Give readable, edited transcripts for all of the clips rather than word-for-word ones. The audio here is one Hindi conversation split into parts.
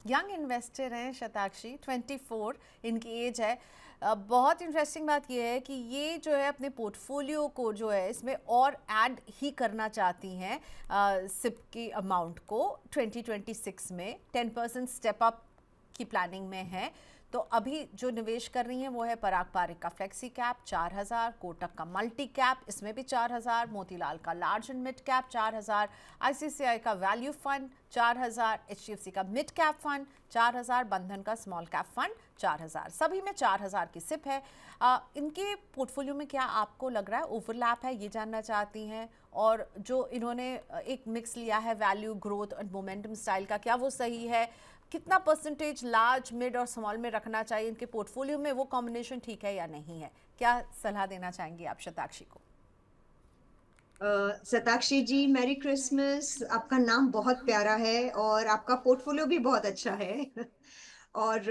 यंग इन्वेस्टर हैं शताक्षी, 24 इनकी एज है। बहुत इंटरेस्टिंग बात यह है कि ये जो है अपने पोर्टफोलियो को जो है इसमें और ऐड ही करना चाहती हैं सिप की अमाउंट को 2026 में 10% स्टेप अप की प्लानिंग में है। तो अभी जो निवेश कर रही हैं वो है पराग पारिक का फ्लेक्सी कैप 4000, कोटक का मल्टी कैप इसमें भी 4000, मोतीलाल का large and mid cap 4000, ICICI का वैल्यू फंड 4000, एचडीएफसी का मिड कैप फंड 4000, बंधन का स्मॉल कैप फंड 4000, सभी में 4000 की सिप है। इनके पोर्टफोलियो में क्या आपको लग रहा है ओवरलैप है, ये जानना चाहती हैं? और जो इन्होंने एक मिक्स लिया है वैल्यू ग्रोथ और मोमेंटम स्टाइल का, क्या वो सही है? कितना परसेंटेज लार्ज मिड और स्मॉल में रखना चाहिए इनके पोर्टफोलियो में, वो कॉम्बिनेशन ठीक है या नहीं है? क्या सलाह देना चाहेंगी आप शताक्षी को? शताक्षी जी, मैरी क्रिसमस। आपका नाम बहुत प्यारा है और आपका पोर्टफोलियो भी बहुत अच्छा है। और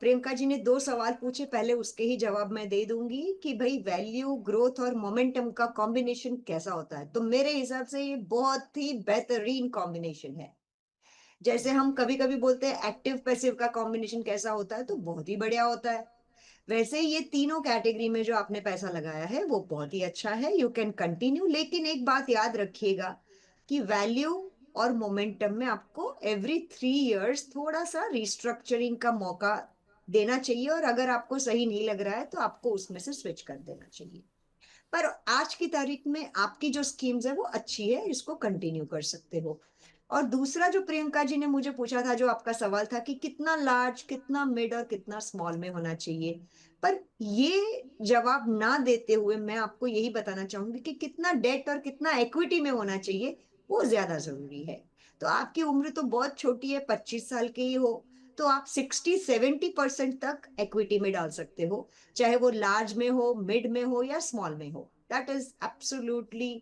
प्रियंका जी ने दो सवाल पूछे, पहले उसके ही जवाब मैं दे दूंगी कि भाई वैल्यू ग्रोथ और मोमेंटम का कॉम्बिनेशन कैसा होता है। तो मेरे हिसाब से ये बहुत ही बेहतरीन कॉम्बिनेशन है। जैसे हम कभी कभी बोलते हैं एक्टिव पैसिव का कॉम्बिनेशन कैसा होता है, तो बहुत ही बढ़िया होता है। वैसे ये तीनों कैटेगरी में जो आपने पैसा लगाया है वो बहुत ही अच्छा है, यू कैन कंटिन्यू। लेकिन एक बात याद रखिएगा कि वैल्यू और मोमेंटम में आपको एवरी 3 इयर्स थोड़ा सा रिस्ट्रक्चरिंग का मौका देना चाहिए, और अगर आपको सही नहीं लग रहा है तो आपको उसमें से स्विच कर देना चाहिए। पर आज की तारीख में आपकी जो स्कीम्स है वो अच्छी है, इसको कंटिन्यू कर सकते हो। और दूसरा जो प्रियंका जी ने मुझे पूछा था, जो आपका सवाल था कि कितना लार्ज, कितना मिड और कितना स्मॉल में होना चाहिए, पर ये जवाब ना देते हुए मैं आपको यही बताना चाहूंगी कि कितना डेट और कितना इक्विटी में होना चाहिए वो ज्यादा जरूरी है। तो आपकी उम्र तो बहुत छोटी है, 25 साल के ही हो, तो आप 60-70% तक इक्विटी में डाल सकते हो, चाहे वो लार्ज में हो, मिड में हो या स्मॉल में हो। दैट इज एब्सोल्युटली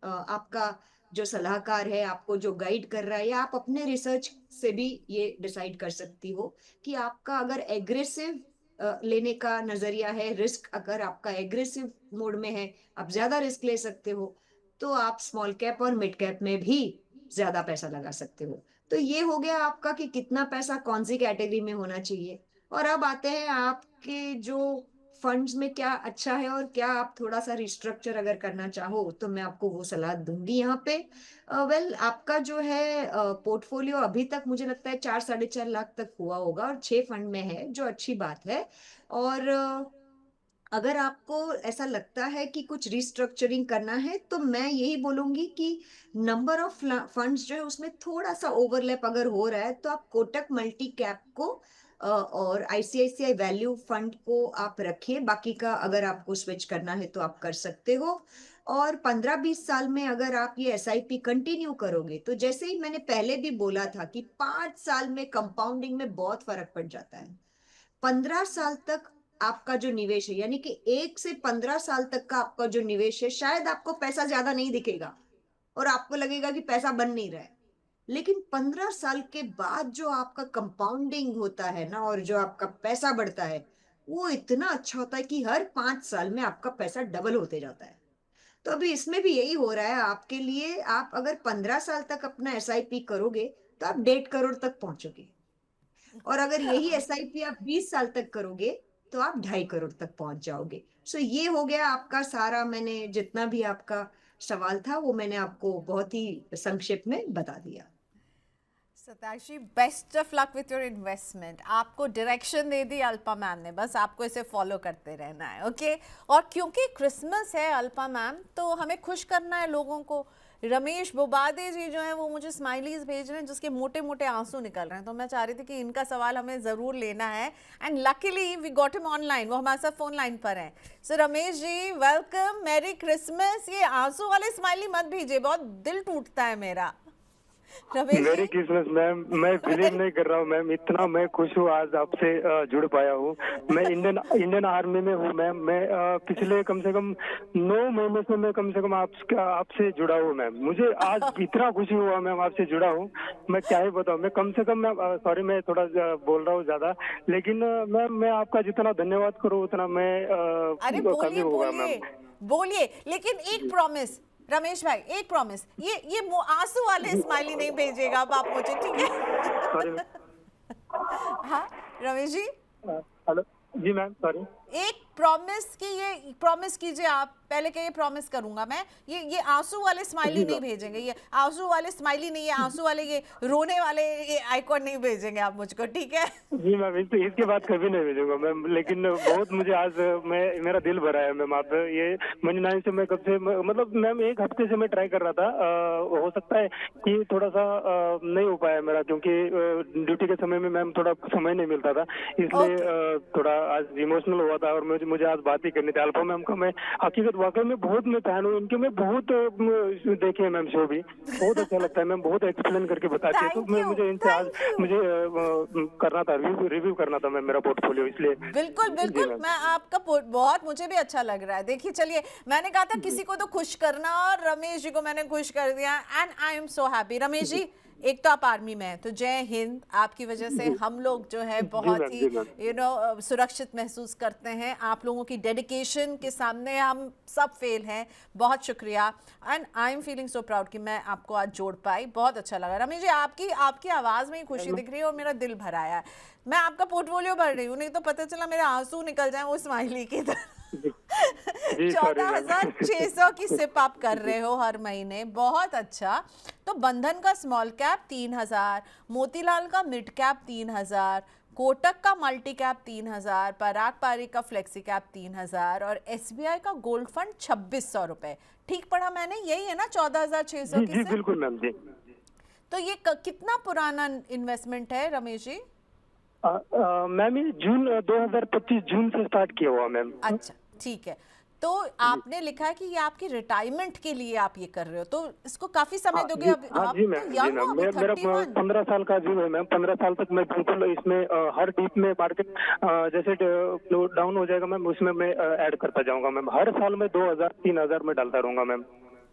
आपका जो सलाहकार है, आपको जो गाइड कर रहा है, या आप अपने रिसर्च से भी ये डिसाइड कर सकती हो कि आपका अगर एग्रेसिव लेने का नजरिया है, रिस्क अगर आपका एग्रेसिव मोड में है, आप ज्यादा रिस्क ले सकते हो, तो आप स्मॉल कैप और मिड कैप में भी ज्यादा पैसा लगा सकते हो। तो ये हो गया आपका कि कितना पैसा कौन सी कैटेगरी में होना चाहिए। और अब आते हैं आपके जो फंड्स में क्या अच्छा है और क्या आप थोड़ा सा रिस्ट्रक्चर अगर करना चाहो, तो मैं आपको वो सलाह दूंगी यहाँ पे। वेल, आपका जो है पोर्टफोलियो अभी तक मुझे लगता है 4-4.5 लाख तक हुआ होगा और 6 फंड में है, जो अच्छी बात है। और अगर आपको ऐसा लगता है कि कुछ रिस्ट्रक्चरिंग करना है, तो मैं यही बोलूंगी कि नंबर ऑफ फंड्स जो है उसमें थोड़ा सा ओवरलैप अगर हो रहा है, तो आप कोटक मल्टी कैप को और आईसीआईसीआई वैल्यू फंड को आप रखिए। बाकी का अगर आपको स्विच करना है तो आप कर सकते हो। और 15-20 साल में अगर आप ये एसआईपी कंटिन्यू करोगे, तो जैसे ही मैंने पहले भी बोला था कि 5 साल में कंपाउंडिंग में बहुत फर्क पड़ जाता है। 15 साल तक आपका जो निवेश है, यानी कि 1 से 15 साल तक का आपका जो निवेश है, शायद आपको पैसा ज्यादा नहीं दिखेगा और आपको लगेगा कि पैसा बन नहीं रहा है। लेकिन 15 साल के बाद जो आपका कंपाउंडिंग होता है ना, और जो आपका पैसा बढ़ता है, वो इतना अच्छा होता है कि हर 5 साल में आपका पैसा डबल होते जाता है। तो अभी इसमें भी यही हो रहा है आपके लिए। आप अगर 15 साल तक अपना एसआईपी करोगे, तो आप 1.5 करोड़ तक पहुंचोगे। और अगर यही एसआईपी आप 20 साल तक करोगे, तो आप 2.5 करोड़ तक पहुंच जाओगे। सो ये हो गया आपका सारा, मैंने जितना भी आपका सवाल था वो मैंने आपको बहुत ही संक्षेप में बता दिया। सताशी, best of luck with your investment. आपको डायरेक्शन दे दी अल्पा मैम ने, बस आपको इसे फॉलो करते रहना है, ओके? और क्योंकि क्रिसमस है अल्पा मैम, तो हमें खुश करना है लोगों को। रमेश बोबादे जी जो हैं वो मुझे स्माइलीज भेज रहे हैं जिसके मोटे मोटे आंसू निकल रहे हैं, तो मैं चाह रही थी कि इनका सवाल हमें ज़रूर लेना है। And luckily we got him online, वो हमारे साथ फोन लाइन पर हैं। So Ramesh ji, welcome, merry Christmas. ये आंसू वाले स्माइली मत भीजिए, बहुत दिल टूटता है मेरा। रमेश जी। मेरी किस्मत मैम, मैं बिलीव नहीं कर रहा हूँ मैम, इतना मैं खुश हूँ आज आपसे जुड़ पाया हूँ। मैं इंडियन इंडियन आर्मी में हूँ मैम। मैं पिछले कम से कम 9 महीने से मैं कम से कम आपसे जुड़ा हूँ मैम। मुझे आज इतना खुशी हुआ मैम आपसे जुड़ा हूँ, मैं क्या ही बताऊँ। मैं कम से कम, मैं सॉरी मैं थोड़ा बोल रहा हूँ ज्यादा, लेकिन मैम मैं आपका जितना धन्यवाद करूँ उतना मैं अरे कमी बोलिए होगा मैम। बोलिए बोलिए, लेकिन एक प्रॉमिस रमेश भाई, एक प्रॉमिस, ये आंसू वाले स्माइली नहीं भेजिएगा अब आप मुझे, ठीक है? सॉरी हाँ रमेश जी, हेलो जी मैम, सॉरी। एक प्रॉमिस की, ये प्रॉमिस कीजिए आप, पहले कहिए प्रॉमिस करूंगा मैं, ये आंसू वाले स्माइली जी नहीं मैम। भेजेंगे, ये आंसू वाले स्माइली नहीं है, आंसू वाले ये रोने वाले ये आइकॉन नहीं भेजेंगे आप मुझको, ठीक है? जी मैम, इसके बाद कभी नहीं भेजूंगा मैम, लेकिन बहुत मुझे आज मेरा दिल भरा है मैम। आप ये मनी 9 से मैं कब से मतलब मैम 1 हफ्ते से मैं ट्राई कर रहा था। हो सकता है कि थोड़ा सा नहीं हो पाया मेरा, क्योंकि ड्यूटी के समय में मैम थोड़ा समय नहीं मिलता था, इसलिए ओके, थोड़ा आज इमोशनल हुआ था और मुझे आज बात ही करनी थी। अल्फा मैम का मैं हकीकत वाकई में बहुत मैं फैन हूँ इनके, मैं बहुत देखे हैं मैम शो भी, बहुत अच्छा लगता है मैम, बहुत एक्सप्लेन करके बताती है। तो थैंक मैं यू, मुझे इनसे आज थैंक यू। मुझे करना था, रिव्यू करना था मैम मेरा पोर्टफोलियो, इसलिए। बिल्कुल जी बिल्कुल, मैम। मैं आपका बहुत, मुझे भी अच्छा लग रहा है। देखिए चलिए, मैंने कहा था किसी को तो खुश करना, और रमेश जी को मैंने खुश कर दिया, and I am so happy. Ramesh ji, एक तो आप आर्मी में हैं, तो जय हिंद, आपकी वजह से जी हम लोग जो है जी बहुत मैम। ही जी मैम। सुरक्षित महसूस करते हैं। आप लोगों की डेडिकेशन के सामने हम सब फेल हैं। बहुत शुक्रिया, and I am feeling so proud कि मैं आपको आज जोड़ पाई। बहुत अच्छा लगा रमेश जी, आपकी आपकी आवाज़ में ही खुशी दिख रही है और मेरा दिल भर आया है। मैं आपका पोर्टफोलियो भर रही हूँ, नहीं तो पता चला मेरे आंसू निकल जाए वो स्माइली की तरह। जी जी, सॉरी मैम। 14,600 की सिप आप कर जी रहे हो हर महीने, बहुत अच्छा। तो बंधन का स्मॉल कैप 3,000, मोतीलाल का मिड कैप 3,000, कोटक का मल्टी कैप 3,000, पराग पारी का फ्लेक्सी कैप 3,000, और एसबीआई का गोल्ड फंड 2,600 रुपए। ठीक पढ़ा मैंने? यही है ना 14,600 जी की जी, सिप? बिल्कुल मैम जी। तो ये कितना पुराना इन्वेस्टमेंट है रमेश जी? मैम ये जून 2025 जून से स्टार्ट किया हुआ मैम। अच्छा, ठीक है। तो जी आपने लिखा है कि ये आपकी रिटायरमेंट के लिए आप ये कर रहे हो, तो इसको काफी समय हाँ दोगे? जी। अभी हाँ आप जी तो मैम। जी यंग हो, मैम, अभी मेरा 31। 15 साल का ड्यू है मैम। 15 साल तक मैं बिल्कुल इसमें हर डीप में मार्केट जैसे डाउन हो जाएगा मैम, उसमें मैं ऐड करता जाऊंगा मैम। हर साल में 2,000 3,000 में डालता रहूंगा मैम।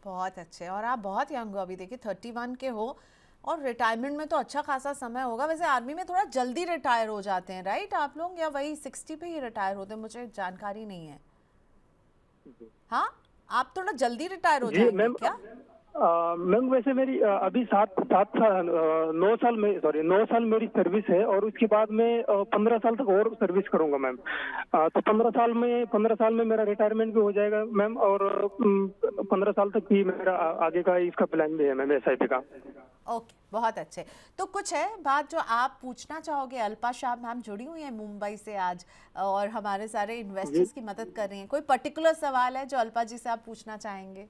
बहुत अच्छे, और आप बहुत यंग हो, अभी देखिए 31 के हो, और रिटायरमेंट में तो अच्छा खासा समय होगा। वैसे आर्मी में थोड़ा जल्दी रिटायर हो जाते हैं राइट आप लोग, या वही 60 पे ही रिटायर होते हैं? मुझे जानकारी नहीं है। हाँ, आप थोड़ा जल्दी रिटायर हो जी जाएंगे मैम। क्या? मैम वैसे मेरी अभी 7 साल 9 साल में, सॉरी 9 साल मेरी सर्विस है, और उसके बाद मैं 15 साल तक और सर्विस करूंगा मैम। तो 15 साल में मेरा रिटायरमेंट भी हो जाएगा मैम, और 15 साल तक भी मेरा आगे का इसका प्लान भी है मैम, एसआईपी का। ओके, बहुत अच्छे। तो कुछ है बात जो आप पूछना चाहोगे? अल्पा शाह मैम जुड़ी हुई है मुंबई से आज, और हमारे सारे जी इन्वेस्टर्स की मदद कर रही हैं। कोई पर्टिकुलर सवाल है जो अल्पा जी से आप पूछना चाहेंगे?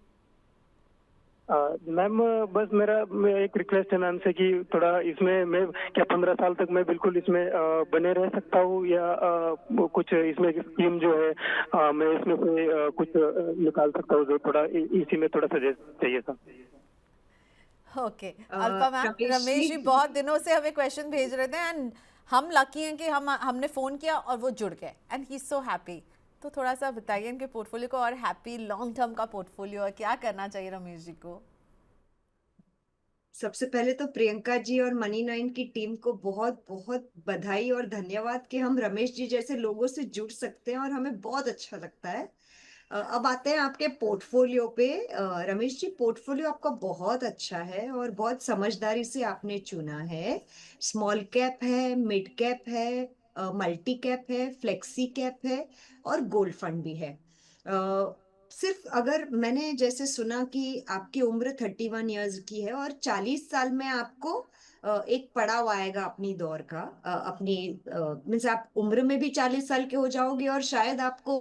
मैम बस मैं एक रिक्वेस्ट है मैम से कि थोड़ा इसमें मैं क्या 15 साल तक मैं बिल्कुल इसमें बने रह सकता हूँ, या कुछ इसमें स्कीम जो है मैं इसमें से कुछ निकाल सकता हूँ, जो थोड़ा इसी में थोड़ा सजेस्ट चाहिए था। ओके, अल्पा मैम, रमेश रमेश जी जी, बहुत दिनों से हमें क्वेश्चन भेज रहे थे, एंड हम लकी हैं कि हमने फ़ोन किया और वो जुड़ गए, and he is so happy. तो थोड़ा सा बताइए इनके पोर्टफोलियो को, और हैप्पी लॉन्ग टर्म का पोर्टफोलियो है, क्या करना चाहिए रमेश जी को? सबसे पहले तो प्रियंका जी और मनी 9 की टीम को बहुत बहुत बधाई और धन्यवाद कि हम रमेश जी जैसे लोगों से जुड़ सकते हैं और हमें बहुत अच्छा लगता है। अब आते हैं आपके पोर्टफोलियो पे। रमेश जी, पोर्टफोलियो आपका बहुत अच्छा है और बहुत समझदारी से आपने चुना है। स्मॉल कैप है, मिड कैप है, मल्टी कैप है, फ्लेक्सी कैप है, और गोल्ड फंड भी है। सिर्फ अगर मैंने जैसे सुना कि आपकी उम्र 31 ईयर्स की है और 40 साल में आपको एक पड़ाव आएगा अपनी दौर का, अपनी मीन्स आप उम्र में भी 40 साल के हो जाओगे और शायद आपको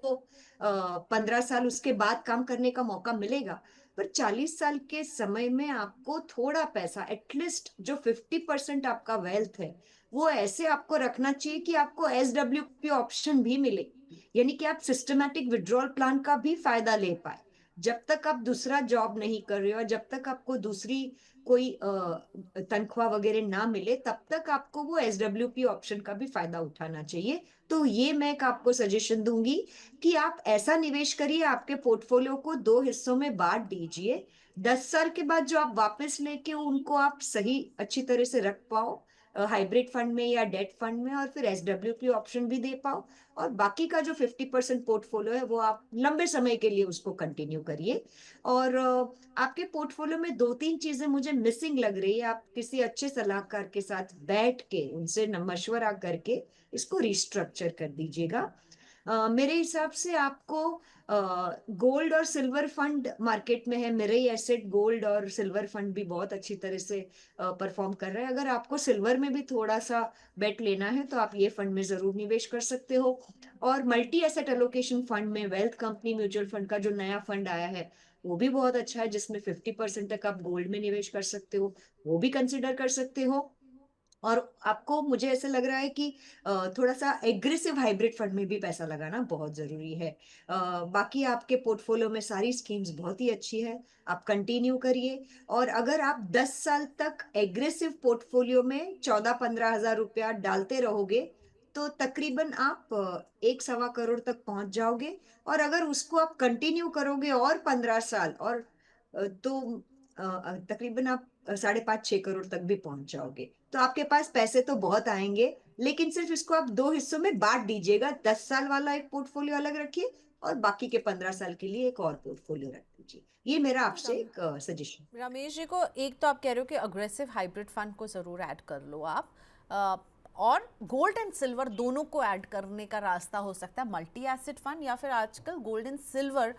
15 साल उसके बाद काम करने का मौका मिलेगा। पर 40 साल के समय में आपको थोड़ा पैसा, एटलीस्ट जो 50% आपका वेल्थ है, वो ऐसे आपको रखना चाहिए कि आपको SWP ऑप्शन भी मिले, यानी कि आप सिस्टमैटिक विड्रॉल प्लान का भी फायदा ले पाए। जब तक आप दूसरा जॉब नहीं कर रहे हो और जब तक आपको दूसरी कोई तनख्वाह वगैरह ना मिले, तब तक आपको वो SWP ऑप्शन का भी फायदा उठाना चाहिए। तो ये मैं एक आपको सजेशन दूंगी कि आप ऐसा निवेश करिए, आपके पोर्टफोलियो को 2 हिस्सों में बांट दीजिए। 10 साल के बाद जो आप वापस लेके उनको आप सही अच्छी तरह से रख पाओ, हाइब्रिड फंड में या डेट फंड में, और फिर SWP ऑप्शन भी दे पाओ। और बाकी का जो 50% पोर्टफोलियो है वो आप लंबे समय के लिए उसको कंटिन्यू करिए। और आपके पोर्टफोलियो में दो तीन चीजें मुझे मिसिंग लग रही है। आप किसी अच्छे सलाहकार के साथ बैठ के उनसे मशवरा करके इसको रिस्ट्रक्चर कर दीजिएगा। मेरे हिसाब से आपको गोल्ड और सिल्वर फंड मार्केट में है, मेरे ही एसेट गोल्ड और सिल्वर फंड भी बहुत अच्छी तरह से परफॉर्म कर रहे हैं। अगर आपको सिल्वर में भी थोड़ा सा बेट लेना है तो आप ये फंड में जरूर निवेश कर सकते हो। और मल्टी एसेट एलोकेशन फंड में वेल्थ कंपनी म्यूचुअल फंड का जो नया फंड आया है वो भी बहुत अच्छा है, जिसमें 50% तक आप गोल्ड में निवेश कर सकते हो, वो भी कंसिडर कर सकते हो। और आपको, मुझे ऐसा लग रहा है कि थोड़ा सा एग्रेसिव हाइब्रिड फंड में भी पैसा लगाना बहुत जरूरी है। बाकी आपके पोर्टफोलियो में सारी स्कीम्स बहुत ही अच्छी है, आप कंटिन्यू करिए। और अगर आप 10 साल तक एग्रेसिव पोर्टफोलियो में 14-15 हजार रुपया डालते रहोगे तो तकरीबन आप 1-1.25 करोड़ तक पहुंच जाओगे। और अगर उसको आप कंटिन्यू करोगे और 15 साल, और तो तकरीबन आप 5.5-6 करोड़ तक भी पहुंच जाओगे। तो आपके पास पैसे तो बहुत आएंगे, लेकिन सिर्फ इसको आप दो हिस्सों में बांट दीजिएगा। 10 साल वाला एक पोर्टफोलियो अलग रखिए और बाकी के 15 साल के लिए एक और पोर्टफोलियो रख दीजिए। ये मेरा आपसे रम- एक सजेशन। रमेश जी को एक तो आप कह रहे हो कि अग्रेसिव हाइब्रिड फंड को ज़रूर ऐड कर लो आप, अ, और गोल्ड एंड सिल्वर दोनों को ऐड करने का रास्ता हो सकता है मल्टी एसिड फंड, या फिर आजकल गोल्ड एंड सिल्वर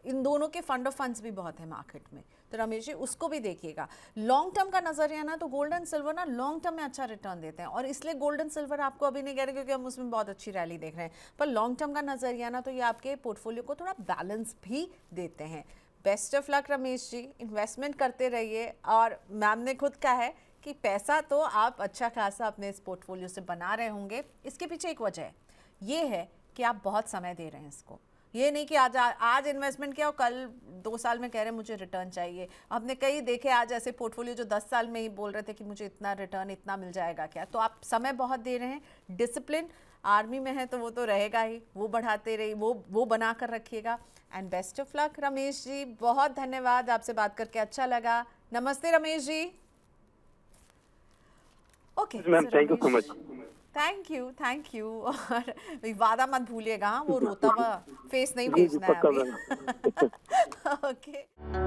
इन दोनों के फंड ऑफ फंड्स भी बहुत है मार्केट में। तो रमेश जी उसको भी देखिएगा। लॉन्ग टर्म का नजरिया ना, तो गोल्ड एंड सिल्वर ना लॉन्ग टर्म में अच्छा रिटर्न देते हैं, और इसलिए गोल्ड एंड सिल्वर आपको अभी नहीं कह रहे क्योंकि हम उसमें बहुत अच्छी रैली देख रहे हैं, पर लॉन्ग टर्म का नजरिया ना तो ये आपके पोर्टफोलियो को थोड़ा बैलेंस भी देते हैं। Best of luck Ramesh ji, investment करते रहिए। और मैम ने खुद कहा है कि पैसा तो आप अच्छा खासा अपने इस पोर्टफोलियो से बना रहे होंगे। इसके पीछे एक वजह है, ये है कि आप बहुत समय दे रहे हैं इसको। ये नहीं कि आज इन्वेस्टमेंट किया और कल 2 साल में कह रहे हैं मुझे रिटर्न चाहिए। हमने कई देखे आज ऐसे पोर्टफोलियो जो 10 साल में ही बोल रहे थे कि मुझे इतना रिटर्न इतना मिल जाएगा क्या। तो आप समय बहुत दे रहे हैं, डिसिप्लिन आर्मी में है तो वो तो रहेगा ही, वो बढ़ाते रहिए, वो बना कर रखिएगा। And best of luck Ramesh ji, बहुत धन्यवाद, आपसे बात करके अच्छा लगा। नमस्ते Ramesh ji. Okay ma'am, thank you so much. Thank you. और वादा मत भूलिएगा, हाँ, वो रोता हुआ फेस नहीं जी जी, भेजना है पक्का मैम। अभी। ओके।